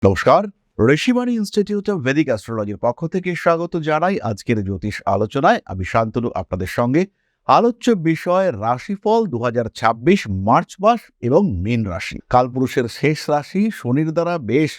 নমস্কার। Rishibani institute of Vedic অ্যাস্ট্রোলজির পক্ষ থেকে স্বাগত জানাই আজকের জ্যোতিষ আলোচনায়। আমি শান্তনু আপনাদের সঙ্গে। আলোচ্য বিষয় রাশিফল 2026 মার্চ মাস এবং মীন রাশি। কালপুরুষের শেষ রাশি শনির দ্বারা বেশ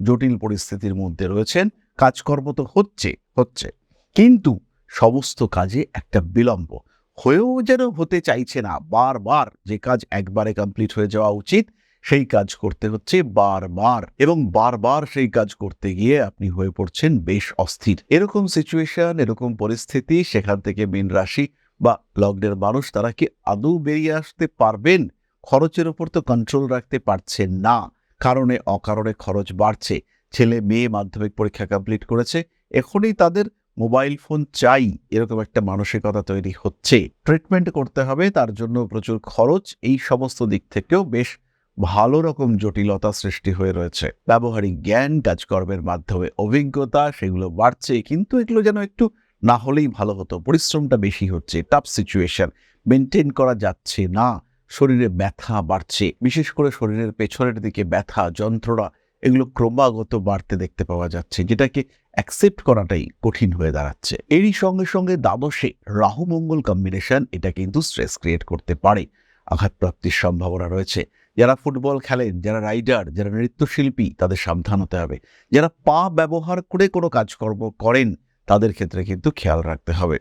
জটিল পরিস্থিতির মধ্যে রয়েছেন। কাজকর্ম তো হচ্ছে কিন্তু সমস্ত কাজে একটা বিলম্ব হয়েও যেন হতে চাইছে না। বারবার যে কাজ একবারে কমপ্লিট হয়ে যাওয়া উচিত সেই কাজ করতে হচ্ছে বারবার, এবং বারবার সেই কাজ করতে গিয়ে আপনি হয়ে পড়ছেন বেশ অস্থির। এরকম সিচুয়েশন, এরকম পরিস্থিতি, সেখান থেকে মীন রাশি বা লগ্নের মানুষ তারা কি আদৌ বেরিয়ে আসতে পারবেন? খরচের উপর তো কন্ট্রোল রাখতে পারছেন না, কারণে অকারণে খরচ বাড়ছে। ছেলে মেয়ে মাধ্যমিক পরীক্ষা কমপ্লিট করেছে, এখনই তাদের মোবাইল ফোন চাই, এরকম একটা মানসিকতা তৈরি হচ্ছে। ট্রিটমেন্ট করতে হবে, তার জন্য প্রচুর খরচ। এই সমস্ত দিক থেকেও বেশ ভালো রকম জটিলতা সৃষ্টি হয়ে রয়েছে। ব্যবহারিক জ্ঞান, কাজকর্মের মাধ্যমে অভিজ্ঞতা, সেগুলো বাড়ছে, কিন্তু এগুলো যেন একটু না হলেই ভালো হতো। পরিশ্রমটা বেশি হচ্ছে, টাফ সিচুয়েশন, মেনটেন করা যাচ্ছে না। শরীরে ব্যথা বাড়ছে, বিশেষ করে শরীরের পেছনের দিকে ব্যথা, যন্ত্রণা, এগুলো ক্রমাগত বাড়তে দেখতে পাওয়া যাচ্ছে, যেটাকে অ্যাকসেপ্ট করাটাই কঠিন হয়ে দাঁড়াচ্ছে। এরই সঙ্গে সঙ্গে দ্বাদশে রাহু মঙ্গল কম্বিনেশন, এটা কিন্তু স্ট্রেস ক্রিয়েট করতে পারে। আঘাতপ্রাপ্তির সম্ভাবনা রয়েছে। যারা ফুটবল খেলেন, যারা রাইডার, যারা নৃত্যশিল্পী, তাদের সাবধান হতে হবে। যারা পা ব্যবহার করে কোনো কাজকর্ম করেন, তাদের ক্ষেত্রে কিন্তু খেয়াল রাখতে হবে।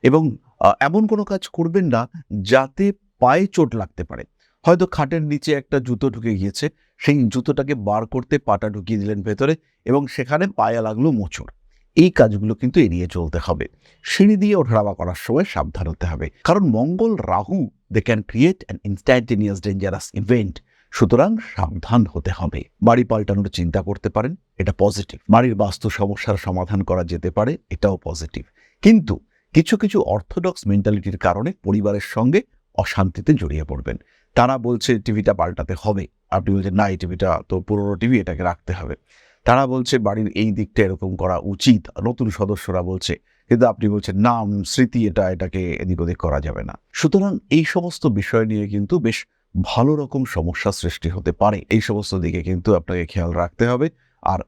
এবং এমন কোনো কাজ করবেন না যাতে পায়ে চোট লাগতে পারে। হয়তো খাটের নিচে একটা জুতো ঢুকে গিয়েছে, সেই জুতোটাকে বার করতে পাটা ঢুকিয়ে দিলেন ভেতরে, এবং সেখানে পায়ে লাগলো মোচড়। এই কাজগুলো কিন্তু এড়িয়ে চলতে হবে। সিঁড়ি দিয়ে ওঠানামা করার সময় সাবধান হতে হবে, কারণ Mangal Rahu they can create an instantaneous dangerous event. সুতরাং সাবধান হতে হবে। বাড়ি পাল্টানোর চিন্তা করতে পারেন, এটা পজিটিভ। বাড়ির বাস্তু সমস্যার সমাধান করা যেতে পারে, এটাও পজিটিভ। কিন্তু কিছু কিছু অর্থোডক্স মেন্টালিটির কারণে পরিবারের সঙ্গে অশান্তিতে জড়িয়ে পড়বেন। তারা বলছে টিভিটা পাল্টাতে হবে, আপনি বলছেন না, এই টিভিটা তো পুরোনো টিভি, এটাকে রাখতে হবে। তারা বলছে বাড়ির এই দিকটা এরকম করা উচিত, নতুন সদস্যরা বলছে, কিন্তু আপনি বলছেন না, স্মৃতি, এটাকে এদিক ওদিক করা যাবে না। সুতরাং এই সমস্ত বিষয় নিয়ে কিন্তু বেশ ভালো রকম সমস্যা সৃষ্টি হতে পারে। এই সমস্ত দিকে কিন্তু আপনাকে খেয়াল রাখতে হবে, আর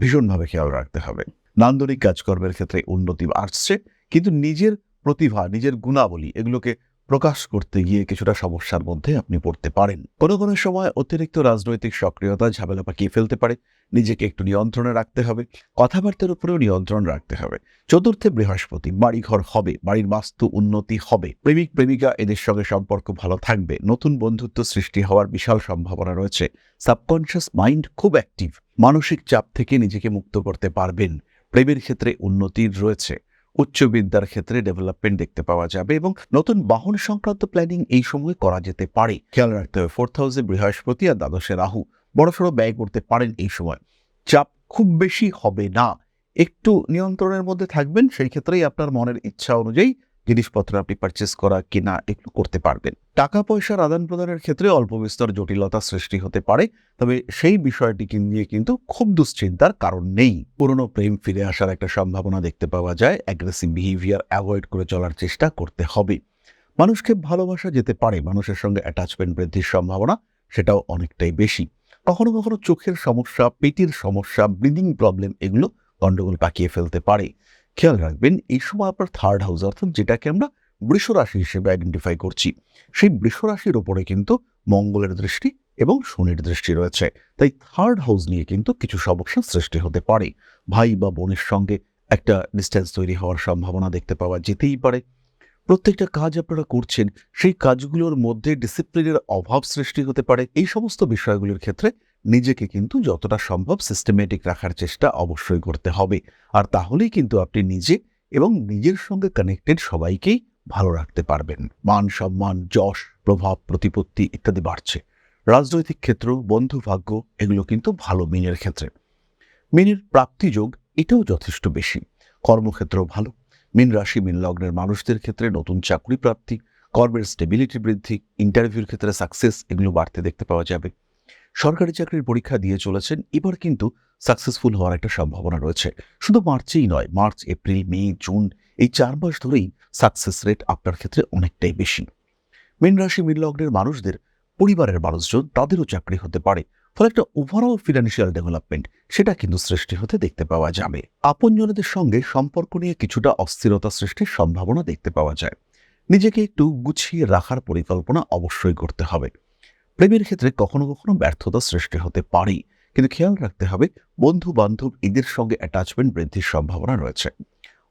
ভীষণভাবে খেয়াল রাখতে হবে। নান্দনিক কাজকর্মের ক্ষেত্রে উন্নতি আসছে, কিন্তু নিজের প্রতিভা, নিজের গুণাবলী, এগুলোকে প্রকাশ করতে গিয়ে কিছুটা সমস্যার মধ্যে আপনি পড়তে পারেন। কোনো কোনো সময় অতিরিক্ত রাজনৈতিক সক্রিয়তা ঝামেলা পাকিয়ে ফেলতে পারে। নিজেকে একটু নিয়ন্ত্রণে রাখতে হবে, কথাবার্তার উপরেও নিয়ন্ত্রণ রাখতে হবে। চতুর্থে বৃহস্পতি, বাড়িঘর হবে, বাড়ির বাস্তু উন্নতি হবে, প্রেমিক প্রেমিকা এদের সঙ্গে সম্পর্ক ভালো থাকবে, নতুন বন্ধুত্ব সৃষ্টি হওয়ার বিশাল সম্ভাবনা রয়েছে। সাবকনশিয়াস মাইন্ড খুব অ্যাক্টিভ, মানসিক চাপ থেকে নিজেকে মুক্ত করতে পারবেন। প্রেমের ক্ষেত্রে উন্নতির রয়েছে, উচ্চ বিদ্যার ক্ষেত্রে ডেভেলপমেন্ট দেখতে পাওয়া যাবে, এবং নতুন বাহন সংক্রান্ত প্ল্যানিং এই সময় করা যেতে পারে। খেয়াল রাখতে হবে, 4th হাউসে বৃহস্পতি আর দ্বাদশে রাহু, বড়সড় ব্যয় করতে পারেন এই সময়। চাপ খুব বেশি হবে না, একটু নিয়ন্ত্রণের মধ্যে থাকবেন। সেই ক্ষেত্রেই আপনার মনের ইচ্ছা অনুযায়ী জিনিসপত্র আপনি পারচেস করা কিনা একটু করতে পারবেন। টাকা পয়সার আদান প্রদানের ক্ষেত্রে অল্প বিস্তর জটিলতা সৃষ্টি হতে পারে, তবে সেই বিষয়টিকে নিয়ে কিন্তু খুব দুশ্চিন্তার কারণ নেই। পুরনো প্রেম ফিরে আসার একটা সম্ভাবনা দেখতে পাওয়া যায়। অ্যাগ্রেসিভ বিহেভিয়ার অ্যাভয়েড করে চলার চেষ্টা করতে হবে। মানুষকে ভালোবাসা যেতে পারে, মানুষের সঙ্গে অ্যাটাচমেন্ট বৃদ্ধির সম্ভাবনা সেটাও অনেকটাই বেশি। কখনো কখনো চোখের সমস্যা, পেটের সমস্যা, ব্রিদিং প্রবলেম, এগুলো গন্ডগোল পাকিয়ে ফেলতে পারে। খেয়াল রাখবেন, এই সময় আপনার 3rd হাউস, অর্থাৎ যেটাকে আমরা বৃষ রাশি হিসেবে আইডেন্টিফাই করছি, সেই বৃষ রাশির ওপরে কিন্তু মঙ্গলের দৃষ্টি এবং শনির দৃষ্টি রয়েছে। তাই 3rd হাউস নিয়ে কিন্তু কিছু সমস্যা সৃষ্টি হতে পারে। ভাই বা বোনের সঙ্গে একটা ডিস্টেন্স তৈরি হওয়ার সম্ভাবনা দেখতে পাওয়া যেতেই পারে। প্রত্যেকটা কাজ আপনারা করছেন, সেই কাজগুলোর মধ্যে ডিসিপ্লিনের অভাব সৃষ্টি হতে পারে। এই সমস্ত বিষয়গুলোর ক্ষেত্রে নিজেকে কিন্তু যতটা সম্ভব সিস্টেমেটিক রাখার চেষ্টা অবশ্যই করতে হবে। আর তাহলেই কিন্তু আপনি নিজে এবং নিজের সঙ্গে কানেক্টেড সবাইকেই ভালো রাখতে পারবেন। মান সম্মান, যশ, প্রভাব, প্রতিপত্তি ইত্যাদি বাড়ছে। রাজনৈতিক ক্ষেত্র, বন্ধু ভাগ্য, এগুলো কিন্তু ভালো মিনের ক্ষেত্রে। মিনের প্রাপ্তিযোগ এটাও যথেষ্ট বেশি। কর্মক্ষেত্র ভালো। মীন রাশি, মীন লগ্নের মানুষদের ক্ষেত্রে নতুন চাকরি প্রাপ্তি, কর্মের স্টেবিলিটি বৃদ্ধি, ইন্টারভিউর ক্ষেত্রে সাকসেস, এগুলো বাড়তে দেখতে পাওয়া যাবে। সরকারি চাকরির পরীক্ষা দিয়ে চলেছেন, এবার কিন্তু সাকসেসফুল হওয়ার একটা সম্ভাবনা রয়েছে। শুধু মার্চেই নয়, মার্চ, এপ্রিল, মে, জুন, এই 4 মাস ধরেই সাকসেস রেট আপনার ক্ষেত্রে অনেকটাই বেশি। মীন রাশি, মীন লগ্নের মানুষদের পরিবারের মানুষজন, তাদেরও চাকরি হতে পারে। ফলে একটা ওভারঅল ফিনান্সিয়াল ডেভেলপমেন্ট সেটা কিন্তু সৃষ্টি হতে দেখতে পাওয়া যাবে। আপনজনদের সঙ্গে সম্পর্ক নিয়ে কিছুটা অস্থিরতা সৃষ্টির সম্ভাবনা দেখতে পাওয়া যায়। নিজেকে একটু গুছিয়ে রাখার পরিকল্পনা অবশ্যই করতে হবে। প্রেমের ক্ষেত্রে কখনো কখনো ব্যর্থতা সৃষ্টি হতে পারে, কিন্তু খেয়াল রাখতে হবে বন্ধু বান্ধব এদের সঙ্গে অ্যাটাচমেন্ট বৃদ্ধির সম্ভাবনা রয়েছে।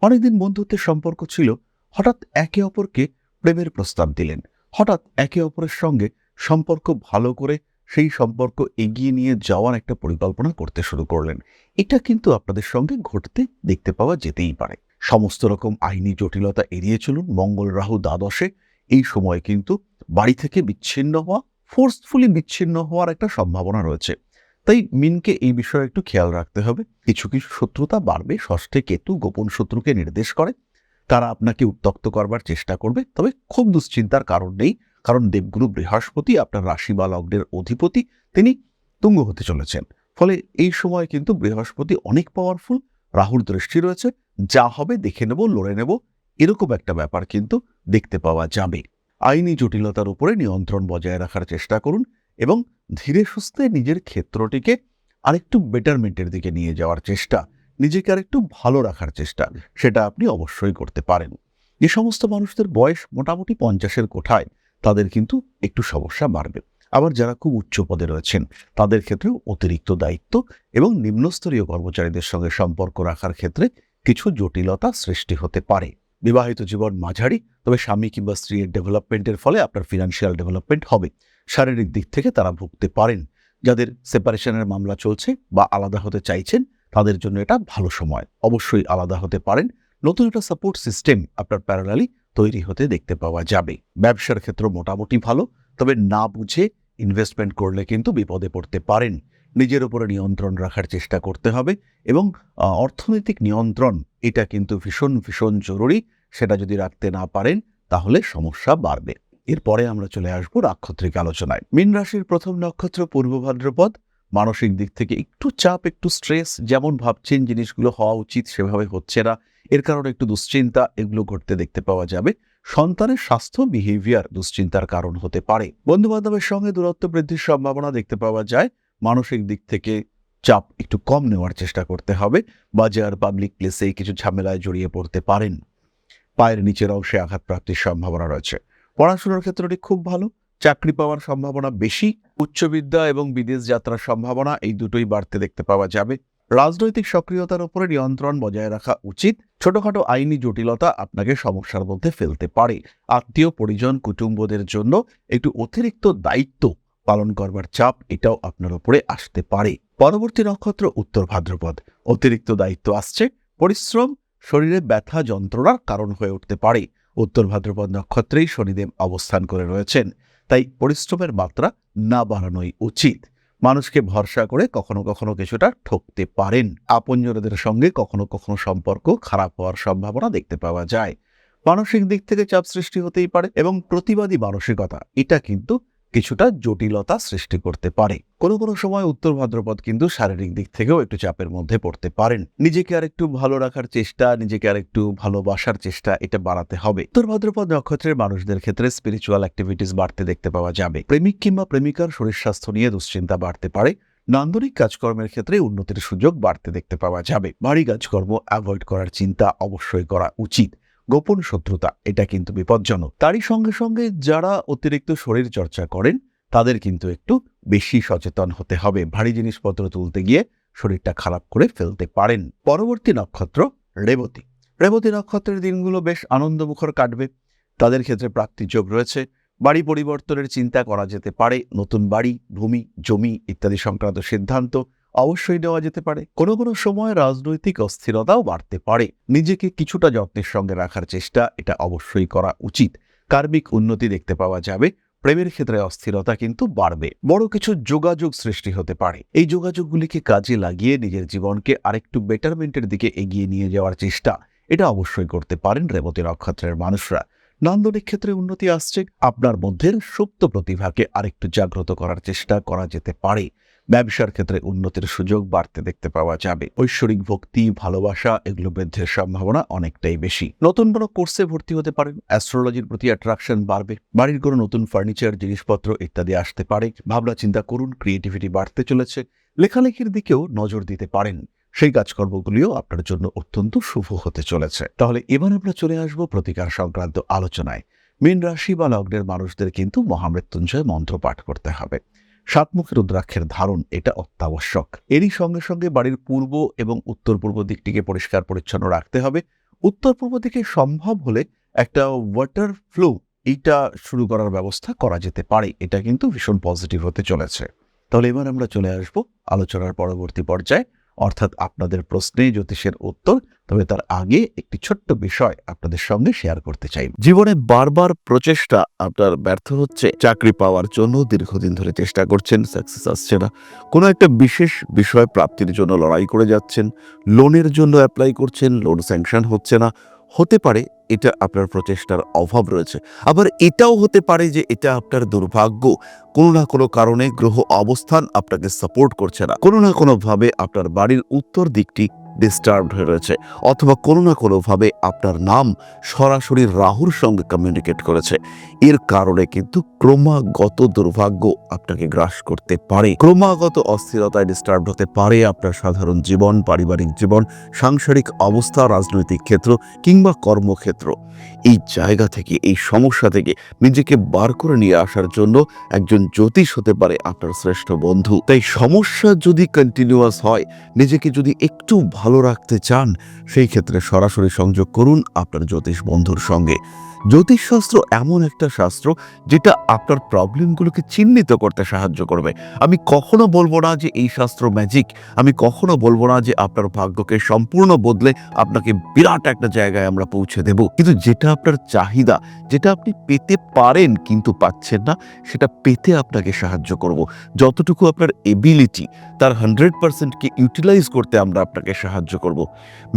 অনেকদিন বন্ধুত্বের সম্পর্ক ছিল, হঠাৎ একে অপরকে প্রেমের প্রস্তাব দিলেন, হঠাৎ একে অপরের সঙ্গে সম্পর্ক ভালো করে সেই সম্পর্ক এগিয়ে নিয়ে যাওয়ার একটা পরিকল্পনা করতে শুরু করলেন। এটা কিন্তু আপনাদের সঙ্গে ঘটতে দেখতে পাওয়া যেতেই পারে। সমস্ত রকম আইনি জটিলতা এড়িয়ে চলুন। মঙ্গল রাহু দ্বাদশে এই সময় কিন্তু বাড়ি থেকে বিচ্ছিন্ন হওয়া, ফোর্সফুলি বিচ্ছিন্ন হওয়ার একটা সম্ভাবনা রয়েছে। তাই মিনকে এই বিষয়ে একটু খেয়াল রাখতে হবে। কিছু কিছু শত্রুতা বাড়বে। ষষ্ঠে কেতু গোপন শত্রুকে নির্দেশ করে, তারা আপনাকে উত্ত্যক্ত করবার চেষ্টা করবে, তবে খুব দুশ্চিন্তার কারণ নেই, কারণ দেবগুরু বৃহস্পতি আপনার রাশি বা লগ্নের অধিপতি, তিনি তুঙ্গ হতে চলেছেন। ফলে এই সময় কিন্তু বৃহস্পতি অনেক পাওয়ারফুল, রাহুর দৃষ্টি রয়েছে, যা হবে দেখে নেব, লড়ে নেব, এরকম একটা ব্যাপার কিন্তু দেখতে পাওয়া যাবে। আইনি জটিলতার উপরে নিয়ন্ত্রণ বজায় রাখার চেষ্টা করুন এবং ধীরে সুস্থে নিজের ক্ষেত্রটিকে আরেকটু বেটারমেন্টের দিকে নিয়ে যাওয়ার চেষ্টা, নিজেকে আরেকটু ভালো রাখার চেষ্টা, সেটা আপনি অবশ্যই করতে পারেন। যে সমস্ত মানুষদের বয়স মোটামুটি 50-এর কোঠায়, তাদের কিন্তু একটু সমস্যা বাড়বে। আবার যারা খুব উচ্চ পদে রয়েছেন, তাদের ক্ষেত্রেও অতিরিক্ত দায়িত্ব এবং নিম্নস্তরীয় কর্মচারীদের সঙ্গে সম্পর্ক রাখার ক্ষেত্রে কিছু জটিলতা সৃষ্টি হতে পারে। বিবাহিত জীবন মাঝারি, তবে স্বামী কিংবা স্ত্রীর ডেভেলপমেন্টের ফলে আপনার ফিনান্সিয়াল ডেভেলপমেন্ট হবে। শারীরিক দিক থেকে তারা ভুগতে পারেন। যাদের সেপারেশনের মামলা চলছে বা আলাদা হতে চাইছেন, তাদের জন্য এটা ভালো সময়, অবশ্যই আলাদা হতে পারেন। নতুন একটা সাপোর্ট সিস্টেম আপনার প্যারালালি তৈরি হতে দেখতে পাওয়া যাবে। ব্যবসার ক্ষেত্র মোটামুটি ভালো, তবে না বুঝে ইনভেস্টমেন্ট করলে কিন্তু বিপদে পড়তে পারেন। নিজের উপরে নিয়ন্ত্রণ রাখার চেষ্টা করতে হবে এবং অর্থনৈতিক নিয়ন্ত্রণ এটা কিন্তু ভীষণ ভীষণ জরুরি। সেটা যদি রাখতে না পারেন তাহলে সমস্যা বাড়বে। এরপরে আমরা চলে আসবো নাক্ষত্রিক আলোচনায়। মীন রাশির প্রথম নক্ষত্র পূর্ব ভাদ্রপদ। মানসিক দিক থেকে একটু চাপ, একটু স্ট্রেস, যেমন ভাবছেন জিনিসগুলো হওয়া উচিত সেভাবে হচ্ছে না, এর কারণে একটু দুশ্চিন্তা, এগুলো ঘটতে দেখতে পাওয়া যাবে। সন্তানের স্বাস্থ্য, বিহেভিয়ার দুশ্চিন্তার কারণ হতে পারে। বন্ধু বান্ধবের সঙ্গে দূরত্ব বৃদ্ধির সম্ভাবনা দেখতে পাওয়া যায়। মানসিক দিক থেকে চাপ একটু কম নেওয়ার চেষ্টা করতে হবে। বাজার, পাবলিক প্লেসে কিছু ঝামেলায় জড়িয়ে পড়তে পারেন। পায়ের নিচের অংশে আঘাতপ্রাপ্তির সম্ভাবনা রয়েছে। পড়াশোনার ক্ষেত্রটি খুব ভালো, চাকরি পাওয়ার সম্ভাবনা বেশি। উচ্চবিদ্যা এবং বিদেশ যাত্রার সম্ভাবনা এই দুটোই বাড়তে দেখতে পাওয়া যাবে। রাজনৈতিক সক্রিয়তার উপরে নিয়ন্ত্রণ বজায় রাখা উচিত। ছোটখাটো আইনি জটিলতা আপনাকে সমস্যার মধ্যে ফেলতে পারে। আত্মীয় পরিজন কুটুম্বদের জন্য একটু অতিরিক্ত দায়িত্ব পালন করবার চাপ এটাও আপনার উপরে আসতে পারে। পরবর্তী নক্ষত্র উত্তর ভাদ্রপদ। অতিরিক্ত দায়িত্ব আসছে, পরিশ্রম শরীরে ব্যথা যন্ত্রণার কারণ হয়ে উঠতে পারে। উত্তর ভাদ্রপদ নক্ষত্রেই শনিদেব অবস্থান করে রয়েছেন, তাই পরিশ্রমের মাত্রা না বাড়ানোই উচিত। মানুষকে ভরসা করে কখনো কখনো কিছুটা ঠকতে পারেন। আপনজনদের সঙ্গে কখনো কখনো সম্পর্ক খারাপ হওয়ার সম্ভাবনা দেখতে পাওয়া যায়। মানসিক দিক থেকে চাপ সৃষ্টি হতেই পারে এবং প্রতিবাদী মানসিকতা এটা কিন্তু কিছুটা জটিলতা সৃষ্টি করতে পারে। কোনো কোনো সময় উত্তর ভাদ্রপদ কিন্তু শারীরিক দিক থেকেও একটু চাপের মধ্যে পড়তে পারেন। নিজেকে আরেকটু ভালো রাখার চেষ্টা, নিজেকে আরেকটু ভালোবাসার চেষ্টা এটা বাড়াতে হবে। উত্তর ভাদ্রপদ নক্ষত্রের মানুষদের ক্ষেত্রে স্পিরিচুয়াল অ্যাক্টিভিটিস বাড়তে দেখতে পাওয়া যাবে। প্রেমিক কিংবা প্রেমিকার শরীর স্বাস্থ্য নিয়ে দুশ্চিন্তা বাড়তে পারে। নান্দনিক কাজকর্মের ক্ষেত্রে উন্নতির সুযোগ বাড়তে দেখতে পাওয়া যাবে। ভারী কাজকর্ম অ্যাভয়েড করার চিন্তা অবশ্যই করা উচিত। গোপন শত্রুতা এটা কিন্তু বিপজ্জনক। তারই সঙ্গে সঙ্গে যারা অতিরিক্ত শরীর চর্চা করেন, তাদের কিন্তু একটু বেশি সচেতন হতে হবে। ভারী জিনিসপত্র তুলতে গিয়ে শরীরটা খারাপ করে ফেলতে পারেন। পরবর্তী নক্ষত্র রেবতী। রেবতী নক্ষত্রের দিনগুলো বেশ আনন্দমুখর কাটবে। তাদের ক্ষেত্রে প্রাপ্তির যোগ রয়েছে। বাড়ি পরিবর্তনের চিন্তা করা যেতে পারে। নতুন বাড়ি, ভূমি, জমি ইত্যাদি সংক্রান্ত সিদ্ধান্ত অবশ্যই নেওয়া যেতে পারে। কোনো কোনো সময় রাজনৈতিক অস্থিরতাও বাড়তে পারে। নিজেকে কিছুটা যত্নের সঙ্গে রাখার চেষ্টা এটা অবশ্যই করা উচিত। কার্মিক উন্নতি দেখতে পাওয়া যাবে। প্রেমের ক্ষেত্রে অস্থিরতা কিন্তু বাড়বে। বড় কিছু যোগাযোগ সৃষ্টি হতে পারে। এই যোগাযোগগুলিকে কাজে লাগিয়ে নিজের জীবনকে আরেকটু বেটারমেন্টের দিকে এগিয়ে নিয়ে যাওয়ার চেষ্টা এটা অবশ্যই করতে পারেন রেবতী নক্ষত্রের মানুষরা। নান্দনিক ক্ষেত্রে উন্নতি আসছে। আপনার মধ্যে সুপ্ত প্রতিভাকে আরেকটু জাগ্রত করার চেষ্টা করা যেতে পারে। ব্যবসার ক্ষেত্রে উন্নতির সুযোগ বাড়তে দেখতে পাওয়া যাবে। ঐশ্বরিক ভক্তি, ভালোবাসা এগুলো বৃদ্ধির সম্ভাবনা অনেকটাই বেশি। নতুন কোনো কোর্সে ভর্তি হতে পারেন, অ্যাস্ট্রোলজির প্রতি অ্যাট্রাকশন বাড়বে, বাড়ির কোনো নতুন ফার্নিচার, জিনিসপত্র ইত্যাদি আসতে পারে। ভাবনা চিন্তা করুন, ক্রিয়েটিভিটি বাড়তে চলেছে। লেখালেখির দিকেও নজর দিতে পারেন, সেই কাজকর্মগুলিও আপনার জন্য অত্যন্ত শুভ হতে চলেছে। তাহলে এবার আমরা চলে আসবো প্রতিকার সংক্রান্ত আলোচনায়। মীন রাশি বা লগ্নের মানুষদের কিন্তু মহামৃত্যুঞ্জয় মন্ত্র পাঠ করতে হবে। সাতমুখী রুদ্রাক্ষের ধারণ এটা অত্যাবশ্যক। এরই সঙ্গে সঙ্গে বাড়ির পূর্ব এবং উত্তর পূর্ব দিকটিকে পরিষ্কার পরিচ্ছন্ন রাখতে হবে। উত্তর পূর্ব দিকে সম্ভব হলে একটা ওয়াটার ফ্লো এইটা শুরু করার ব্যবস্থা করা যেতে পারে। এটা কিন্তু ভীষণ পজিটিভ হতে চলেছে। তাহলে এবার আমরা চলে আসবো আলোচনার পরবর্তী পর্যায়ে, অর্থাৎ আপনাদের প্রশ্নে জ্যোতিষের উত্তর। তবে তার আগে একটি ছোট্ট বিষয় আপনাদের সঙ্গে শেয়ার করতে চাই। জীবনে বারবার প্রচেষ্টা আপনার ব্যর্থ হচ্ছে, চাকরি পাওয়ার জন্য দীর্ঘদিন ধরে চেষ্টা করছেন, সাকসেস আসছে না, কোনো একটা বিশেষ বিষয় প্রাপ্তির জন্য লড়াই করে যাচ্ছেন, লোনের জন্য অ্যাপ্লাই করছেন, লোন স্যাংশন হচ্ছে না। হতে পারে এটা আপনার প্রচেষ্টার অভাব রয়েছে, আবার এটাও হতে পারে যে এটা আপনার দুর্ভাগ্য। কোনো না কোনো কারণে গ্রহ অবস্থান আপনাকে সাপোর্ট করছে না, কোনো না কোনোভাবে আপনার বাড়ির উত্তর দিকটি ডিস্টার্বড হয়ে রয়েছে, অথবা কোনো না কোনোভাবে আপনার নাম সরাসরি রাহুর সঙ্গে কমিউনিকেট করেছে। এর কারণে কিন্তু ক্রমাগত দুর্ভাগ্য আপনাকে গ্রাস করতে পারে, ক্রমাগত অস্থিরতায় ডিস্টার্ব হতে পারে আপনার সাধারণ জীবন, পারিবারিক জীবন, সাংসারিক অবস্থা, রাজনৈতিক ক্ষেত্র কিংবা কর্মক্ষেত্র। এই জায়গা থেকে, এই সমস্যা থেকে নিজেকে বার করে নিয়ে আসার জন্য একজন জ্যোতিষ হতে পারে আপনার শ্রেষ্ঠ বন্ধু। তাই সমস্যা যদি কন্টিনিউয়াস হয়, নিজেকে যদি একটু ভালো রাখতে চান, সেই ক্ষেত্রে সরাসরি সংযোগ করুন আপনার জ্যোতিষ বন্ধুর সঙ্গে। জ্যোতিষশাস্ত্র এমন একটা শাস্ত্র যেটা আপনার প্রবলেমগুলোকে চিহ্নিত করতে সাহায্য করবে। আমি কখনো বলবো না যে এই শাস্ত্র ম্যাজিক, আমি কখনো বলবো না যে আপনার ভাগ্যকে সম্পূর্ণ বদলে আপনাকে বিরাট একটা জায়গায় আমরা পৌঁছে দেব, কিন্তু যেটা আপনার চাহিদা, যেটা আপনি পেতে পারেন কিন্তু পাচ্ছেন না, সেটা পেতে আপনাকে সাহায্য করব। যতটুকু আপনার এবিলিটি, তার 100%কে ইউটিলাইজ করতে আমরা আপনাকে সাহায্য করব।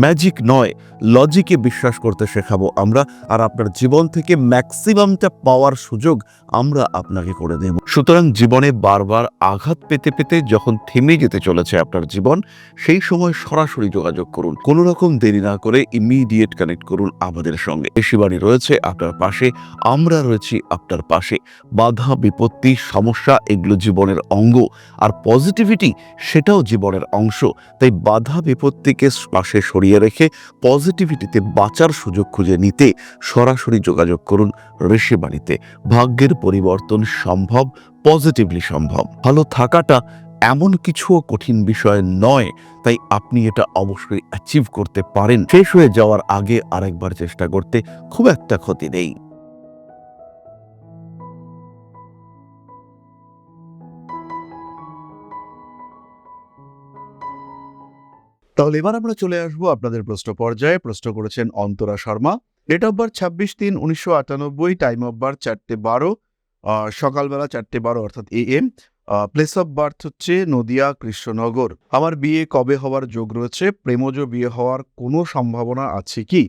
ম্যাজিক নয়, লজিকে বিশ্বাস করতে শেখাবো আমরা, আর আপনার জীবন থেকে ম্যাক্সিমামটা পাওয়ার সুযোগ আমরা আপনাকে করে দেব। সুতরাং জীবনে বারবার আঘাত পেতে পেতে যখন থেমে যেতে চলেছে আপনার জীবন, সেই সময় সরাসরি যোগাযোগ করুন, কোনো রকম দেরি না করে ইমিডিয়েট কানেক্ট করুন আমাদের সঙ্গে। ঋষিবাণী রয়েছে আপনার পাশে, আমরা রয়েছি আপনার পাশে। বাধা, বিপত্তি, সমস্যা এগুলো জীবনের অঙ্গ, আর পজিটিভিটি সেটাও জীবনের অংশ। তাই বাধা বিপত্তিকে পাশে সরিয়ে রেখে পজিটিভিটিতে বাঁচার সুযোগ খুঁজে নিতে সরাসরি যোগাযোগ করুন ঋষিবাণীতে। ভাগ্যের পরিবর্তন সম্ভব, পজিটিভলি সম্ভব। ভালো থাকাটা এমন কিছুও কঠিন বিষয় নয়, তাই আপনি এটা অবশ্যই অ্যাচিভ করতে পারেন। শেষ হয়ে যাওয়ার আগে আরেকবার চেষ্টা করতে খুব একটা ক্ষতি নেই। তাহলে এবার আমরা চলে আসবো আপনাদের প্রশ্ন পর্যায়ে। প্রশ্ন করেছেন Antara Sharma. Date of birth 26/3/1998, time of birth 4:12, সকালবেলা 4:12 অর্থাৎ AM। প্লেস অফ বার্থ হচ্ছে নদিয়া, কৃষ্ণনগর। আমার বিয়ে কবে হওয়ার যোগ রয়েছে? প্রেমজ বিয়ে হওয়ার কোনো সম্ভাবনা আছে কি?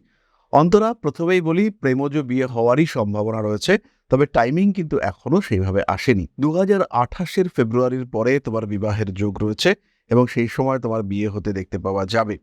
অন্তরা, প্রথমেই বলি, প্রেমজ বিয়ে হওয়ারই সম্ভাবনা রয়েছে, তবে টাইমিং কিন্তু এখনো সেইভাবে আসেনি। 2028 ফেব্রুয়ারির পরে তোমার বিবাহের যোগ রয়েছে এবং সেই সময় তোমার বিয়ে হতে দেখতে পাওয়া যাবে।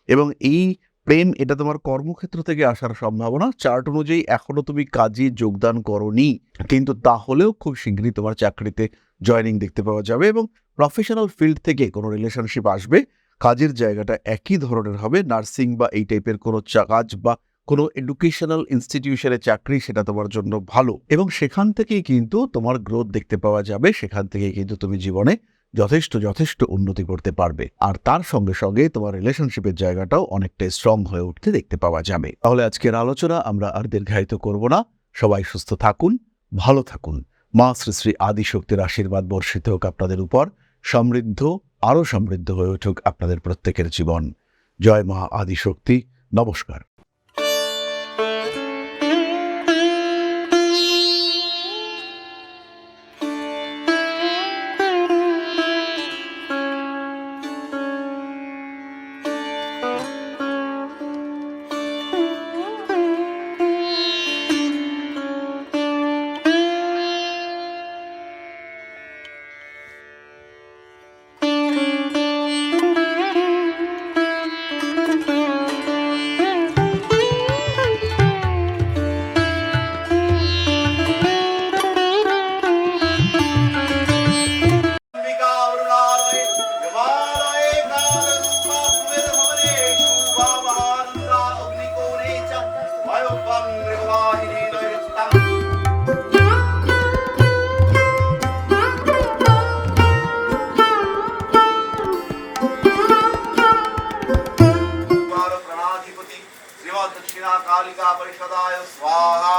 এবং এই প্রেম, এটা তোমার কর্মক্ষেত্র থেকে আসার সম্ভাবনা। চার্ট অনুযায়ী এখনো তুমি কাজে যোগদান করোনি, কিন্তু তাহলেও খুব শীঘ্রই তোমার চাকরিতে জয়েনিং দেখতে পাওয়া যাবে এবং প্রফেশনাল ফিল্ড থেকে কোনো রিলেশনশিপ আসবে। কাজের জায়গাটা একই ধরনের হবে, নার্সিং বা এই টাইপের কোনো কাজ বা কোনো এডুকেশনাল ইনস্টিটিউশনে চাকরি, সেটা তোমার জন্য ভালো এবং সেখান থেকেই কিন্তু তোমার গ্রোথ দেখতে পাওয়া যাবে। সেখান থেকেই কিন্তু তুমি জীবনে যথেষ্ট উন্নতি করতে পারবে, আর তার সঙ্গে সঙ্গে তোমার রিলেশনশিপের জায়গাটাও অনেকটা স্ট্রং হয়ে উঠতে দেখতে পাওয়া যাবে। তাহলে আজকের আলোচনা আমরা আর দীর্ঘায়িত করব না। সবাই সুস্থ থাকুন, ভালো থাকুন। মা শ্রী শ্রী আদিশক্তির আশীর্বাদ বর্ষিত হোক আপনাদের উপর। সমৃদ্ধ, আরো সমৃদ্ধ হয়ে উঠুক আপনাদের প্রত্যেকের জীবন। জয় মা আদিশক্তি। নমস্কার। শ্রীমদ দক্ষিণা কালিকা পরিষদায় স্বাহা।